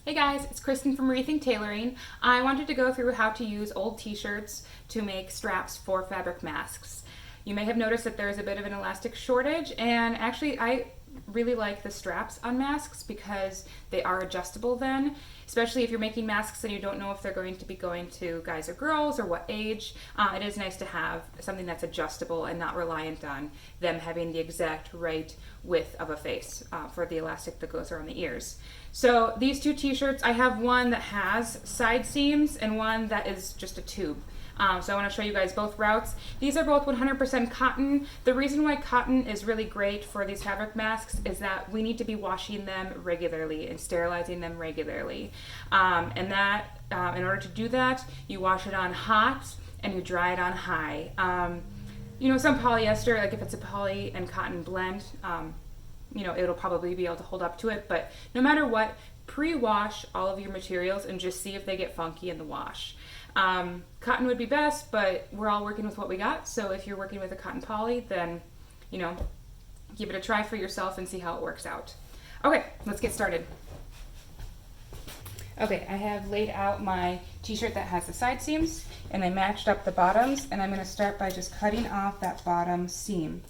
Hey guys, it's Kristen from Rethink Tailoring. I wanted to go through how to use old t-shirts to make straps for fabric masks. You may have noticed that there's a bit of an elastic shortage, and actually I really like the straps on masks because they are adjustable then, especially if you're making masks and you don't know if they're going to be going to guys or girls or what age. It is nice to have something that's adjustable and not reliant on them having the exact right width of a face for the elastic that goes around the ears. So these two t-shirts, I have one that has side seams and one that is just a tube. So I want to show you guys both routes. These are both 100% cotton. The reason why cotton is really great for these fabric masks is that we need to be washing them regularly and sterilizing them regularly. In order to do that, you wash it on hot and you dry it on high. Some polyester, like if it's a poly and cotton blend, it'll probably be able to hold up to it. But no matter what, pre-wash all of your materials and just see if they get funky in the wash. Cotton would be best, but we're all working with what we got. So if you're working with a cotton poly, then, give it a try for yourself and see how it works out. Okay, let's get started. Okay, I have laid out my t-shirt that has the side seams, and I matched up the bottoms, and I'm going to start by just cutting off that bottom seam.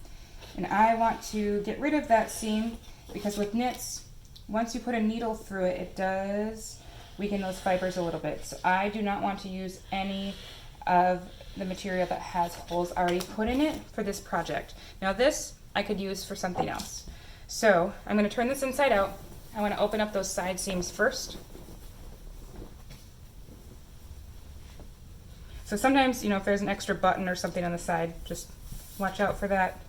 And I want to get rid of that seam because with knits, once you put a needle through it, it does weaken those fibers a little bit. So I do not want to use any of the material that has holes already put in it for this project. Now this I could use for something else. So I'm going to turn this inside out. I want to open up those side seams first. So sometimes, if there's an extra button or something on the side, just watch out for that.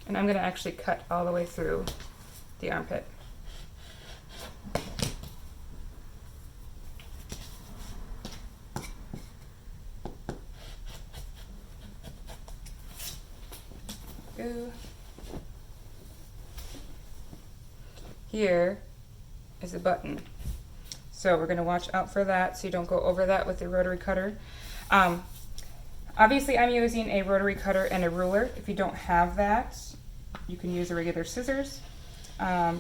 And I'm going to actually cut all the way through the armpit. Go. Here is a button. So we're going to watch out for that so you don't go over that with the rotary cutter. Obviously I'm using a rotary cutter and a ruler. If you don't have that, you can use a regular scissors.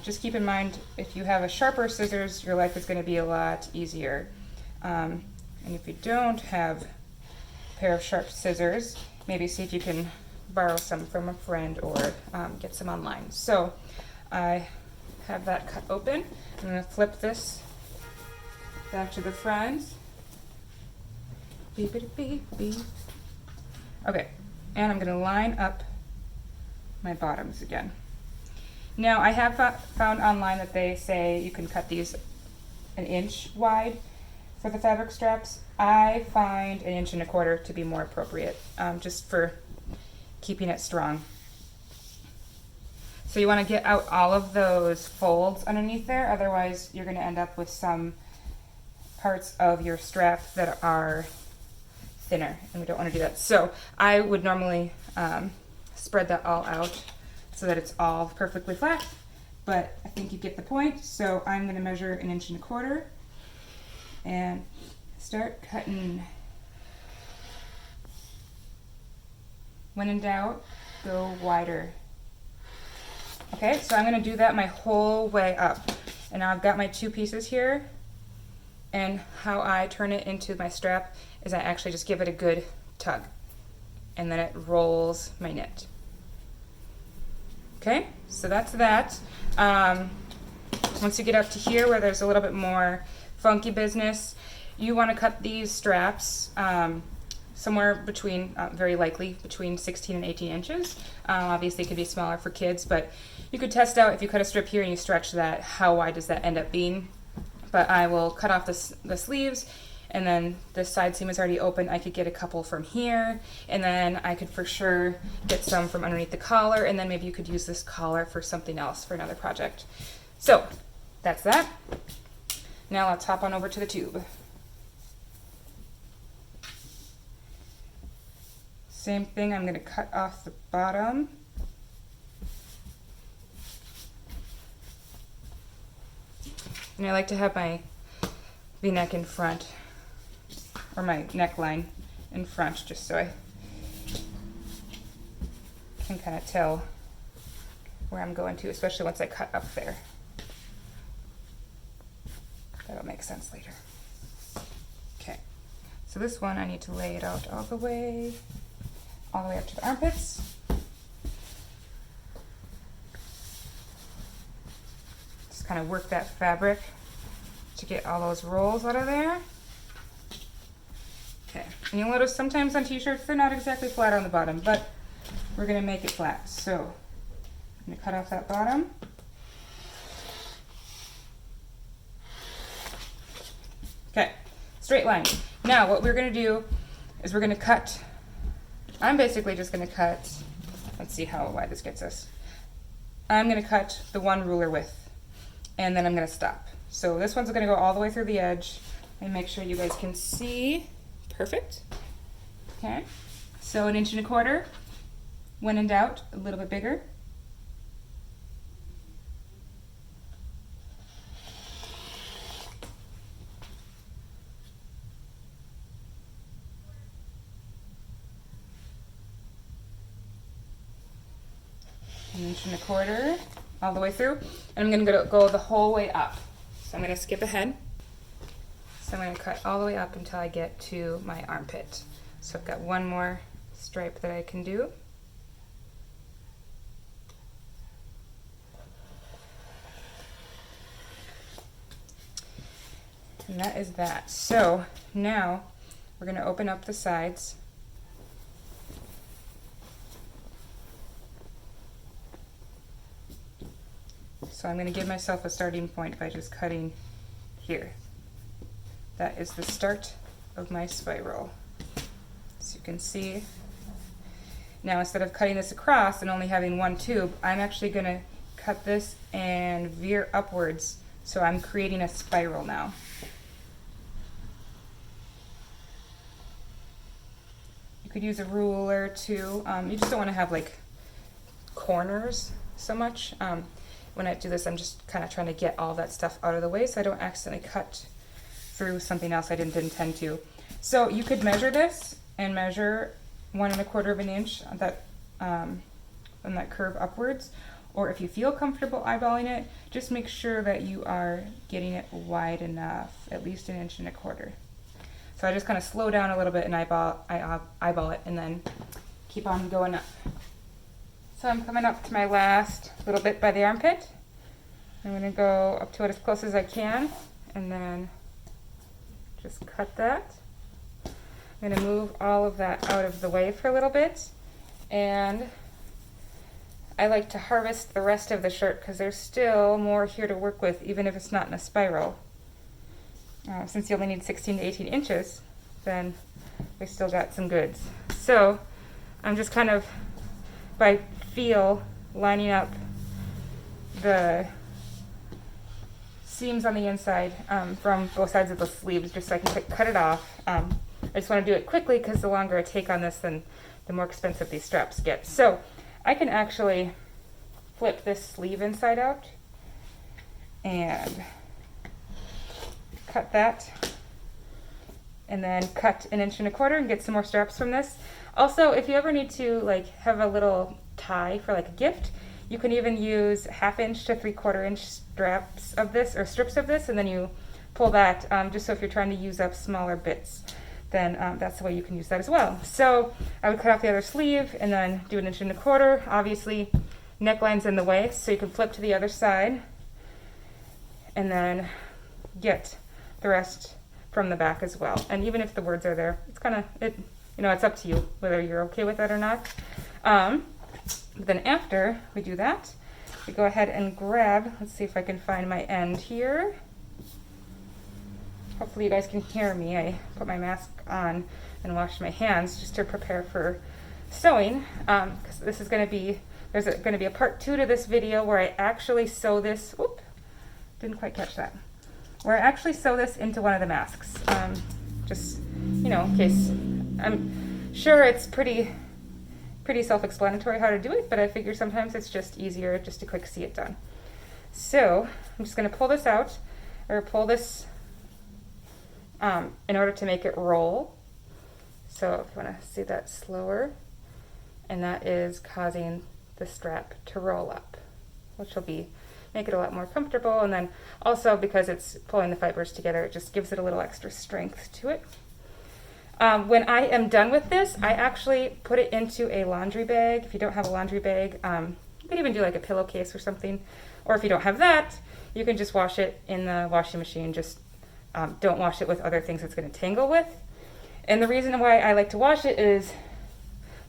Just keep in mind, if you have a sharper scissors, your life is going to be a lot easier. And if you don't have a pair of sharp scissors, maybe see if you can borrow some from a friend or get some online. So I have that cut open. I'm going to flip this back to the front. Beep, beep, beep, beep. Okay, and I'm going to line up my bottoms again. Now I have found online that they say you can cut these 1 inch wide for the fabric straps. I find 1 1/4 inches to be more appropriate, just for keeping it strong. So you want to get out all of those folds underneath there, otherwise you're going to end up with some parts of your strap that are thinner, and we don't want to do that. So I would normally spread that all out so that it's all perfectly flat, but I think you get the point. So I'm going to measure 1 1/4 inches and start cutting. When in doubt, go wider. Okay, so I'm going to do that my whole way up. And now I've got my 2 pieces here, and how I turn it into my strap is I actually just give it a good tug, and then it rolls my knit. Okay, so that's that. Once you get up to here where there's a little bit more funky business, you want to cut these straps somewhere between, very likely, between 16 and 18 inches. Obviously it could be smaller for kids, but you could test out if you cut a strip here and you stretch that, how wide does that end up being. But I will cut off the sleeves, and then this side seam is already open. I could get a couple from here, and then I could for sure get some from underneath the collar, and then maybe you could use this collar for something else for another project. So that's that. Now let's hop on over to the tube. Same thing, I'm going to cut off the bottom. And I like to have my V-neck in front, or my neckline in front just so I can kind of tell where I'm going to, especially once I cut up there. That'll make sense later. Okay, so this one I need to lay it out all the way up to the armpits. Just kind of work that fabric to get all those rolls out of there. Okay, and you'll notice sometimes on t-shirts they're not exactly flat on the bottom, but we're gonna make it flat. So I'm gonna cut off that bottom. Okay, straight line. Now what we're gonna do is we're gonna cut, I'm basically just gonna cut, let's see how wide this gets us. I'm gonna cut the one ruler width and then I'm gonna stop. So this one's gonna go all the way through the edge and make sure you guys can see. Perfect. Okay, so 1 1/4 inches. When in doubt, a little bit bigger. An 1 1/4 inches all the way through, and I'm going to go the whole way up. So I'm going to skip ahead. So I'm going to cut all the way up until I get to my armpit. So I've got one more stripe that I can do. And that is that. So now we're going to open up the sides. So I'm going to give myself a starting point by just cutting here. That is the start of my spiral. So you can see. Now instead of cutting this across and only having one tube, I'm actually going to cut this and veer upwards. So I'm creating a spiral now. You could use a ruler too. You just don't want to have like corners so much. When I do this, I'm just kind of trying to get all that stuff out of the way so I don't accidentally cut through something else I didn't intend to. So you could measure this and measure 1 1/4 inch on that curve upwards, or if you feel comfortable eyeballing it, just make sure that you are getting it wide enough, at least 1 1/4 inch. So I just kind of slow down a little bit and eyeball it and then keep on going up. So I'm coming up to my last little bit by the armpit. I'm going to go up to it as close as I can and then just cut that. I'm going to move all of that out of the way for a little bit, and I like to harvest the rest of the shirt because there's still more here to work with, even if it's not in a spiral. Since you only need 16 to 18 inches, then we still got some goods. So I'm just kind of, by feel, lining up the seams on the inside from both sides of the sleeves just so I can cut it off. I just want to do it quickly because the longer I take on this, then the more expensive these straps get. So I can actually flip this sleeve inside out and cut that, and then cut 1 1/4 inch and get some more straps from this. Also, if you ever need to like have a little tie for like a gift, you can even use 1/2 inch to 3/4 inch straps of this, or strips of this, and then you pull that just so if you're trying to use up smaller bits, then that's the way you can use that as well. So I would cut off the other sleeve and then do 1 1/4 inch. Obviously neckline's in the way, so you can flip to the other side and then get the rest from the back as well. And even if the words are there, it's kind of, it's up to you whether you're okay with that or not. Then after we do that, we go ahead and grab, let's see if I can find my end here. Hopefully you guys can hear me. I put my mask on and washed my hands just to prepare for sewing, because this is going to be, there's going to be a part 2 to this video where I actually sew this, whoop, didn't quite catch that, where I actually sew this into one of the masks, just, in case. I'm sure it's pretty self-explanatory how to do it, but I figure sometimes it's just easier just to quick see it done. So I'm just going to pull this out, or pull this in order to make it roll. So if you want to see that slower, and that is causing the strap to roll up, which will make it a lot more comfortable. And then also because it's pulling the fibers together, it just gives it a little extra strength to it. When I am done with this, I actually put it into a laundry bag. If you don't have a laundry bag, you could even do like a pillowcase or something. Or if you don't have that, you can just wash it in the washing machine. Just don't wash it with other things it's going to tangle with. And the reason why I like to wash it is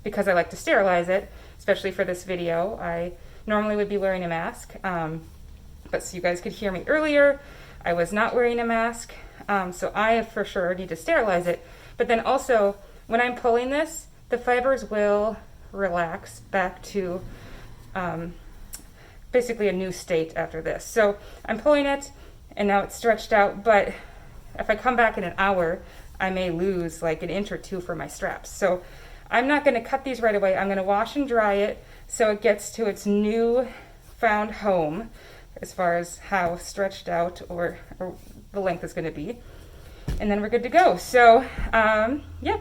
because I like to sterilize it, especially for this video. I normally would be wearing a mask, but so you guys could hear me earlier, I was not wearing a mask, so I for sure need to sterilize it. But then also, when I'm pulling this, the fibers will relax back to basically a new state after this. So I'm pulling it, and now it's stretched out, but if I come back in an hour, I may lose like an inch or two for my straps. So I'm not going to cut these right away. I'm going to wash and dry it so it gets to its new found home as far as how stretched out or the length is going to be. And then we're good to go. So, yeah,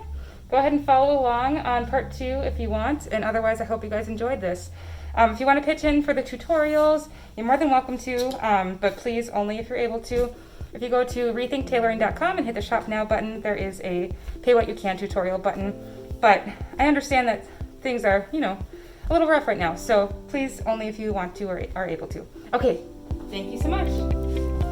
go ahead and follow along on part 2 if you want. And otherwise, I hope you guys enjoyed this. If you want to pitch in for the tutorials, you're more than welcome to, but please only if you're able to. If you go to rethinktailoring.com and hit the shop now button, there is a pay what you can tutorial button. But I understand that things are, a little rough right now. So please only if you want to or are able to. Okay, thank you so much.